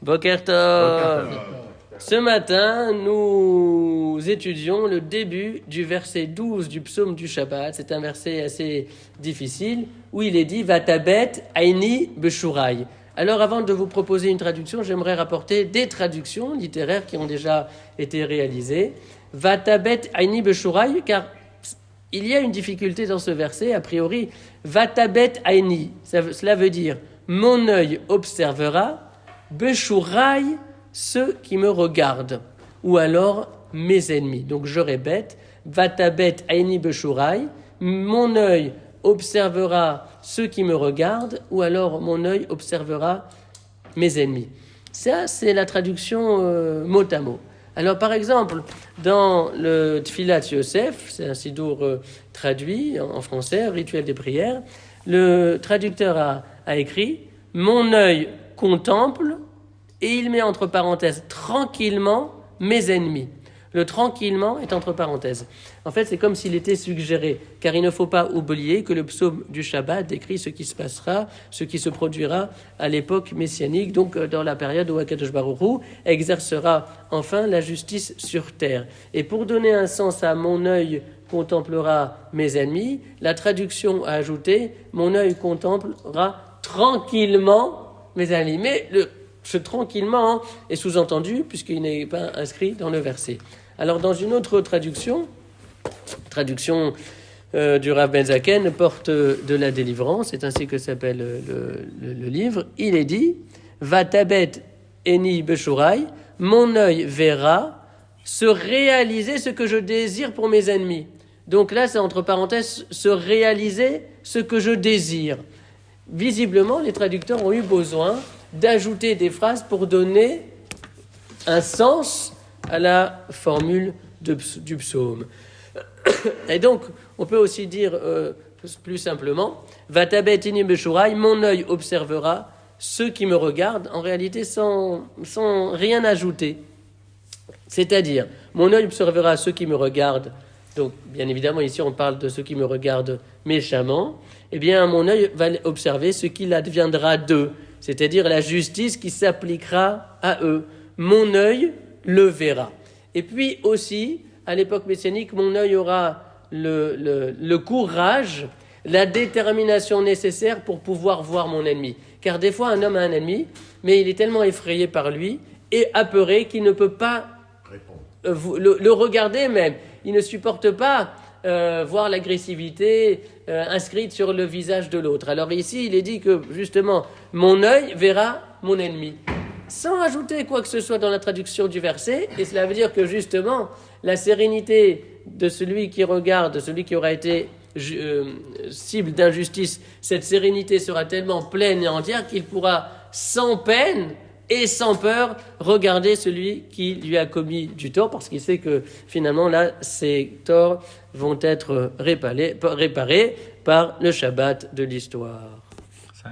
Boker Tov. Ce matin, nous étudions le début du verset 12 du psaume du Shabbat. C'est un verset assez difficile où il est dit « Vatabet aini beshurai ». Alors, avant de vous proposer une traduction, j'aimerais rapporter des traductions littéraires qui ont déjà été réalisées. « Vatabet aini beshurai » car il y a une difficulté dans ce verset. A priori, « Vatabet aini », cela veut dire « Mon œil observera » beshurai, ceux qui me regardent, ou alors mes ennemis. Donc je répète, vatabet aini beshurai, mon œil observera ceux qui me regardent, ou alors mon œil observera mes ennemis. Ça, c'est la traduction mot à mot. Alors par exemple, dans le Tfilat Yosef, c'est un sidour traduit en français, rituel des prières, le traducteur a écrit « Mon œil contemple » et il met entre parenthèses tranquillement mes ennemis. Le tranquillement est entre parenthèses. En fait, c'est comme s'il était suggéré, car il ne faut pas oublier que le psaume du Shabbat décrit ce qui se passera, ce qui se produira à l'époque messianique, donc dans la période où Akadosh Baruch Hu exercera enfin la justice sur terre. Et pour donner un sens à mon œil contemplera mes ennemis, la traduction a ajouté mon œil contemplera tranquillement mes ennemis. Mais ce tranquillement est sous-entendu puisqu'il n'est pas inscrit dans le verset. Alors dans une autre traduction du Rav Ben Zaken, porte de la délivrance, c'est ainsi que s'appelle le livre, il est dit « Vatabet eni beshurai » mon œil verra se réaliser ce que je désire pour mes ennemis. Donc là, c'est entre parenthèses se réaliser ce que je désire. Visiblement, les traducteurs ont eu besoin d'ajouter des phrases pour donner un sens à la formule du psaume. Et donc, on peut aussi dire plus simplement « Vatabet ini beshurai » mon œil observera ceux qui me regardent, en réalité sans rien ajouter. C'est-à-dire, mon œil observera ceux qui me regardent. Donc, bien évidemment, ici, on parle de ceux qui me regardent méchamment. Eh bien, mon œil va observer ce qu'il adviendra d'eux, c'est-à-dire la justice qui s'appliquera à eux. Mon œil le verra. Et puis aussi, à l'époque messianique, mon œil aura le courage, la détermination nécessaire pour pouvoir voir mon ennemi. Car des fois, un homme a un ennemi, mais il est tellement effrayé par lui et apeuré qu'il ne peut pas le regarder même. Il ne supporte pas voir l'agressivité inscrite sur le visage de l'autre. Alors ici, il est dit que justement, mon œil verra mon ennemi. Sans ajouter quoi que ce soit dans la traduction du verset, et cela veut dire que justement, la sérénité de celui qui regarde, de celui qui aura été cible d'injustice, cette sérénité sera tellement pleine et entière qu'il pourra sans peine et sans peur regarder celui qui lui a commis du tort, parce qu'il sait que finalement là, ces torts vont être réparés par le Shabbat de l'histoire. 5.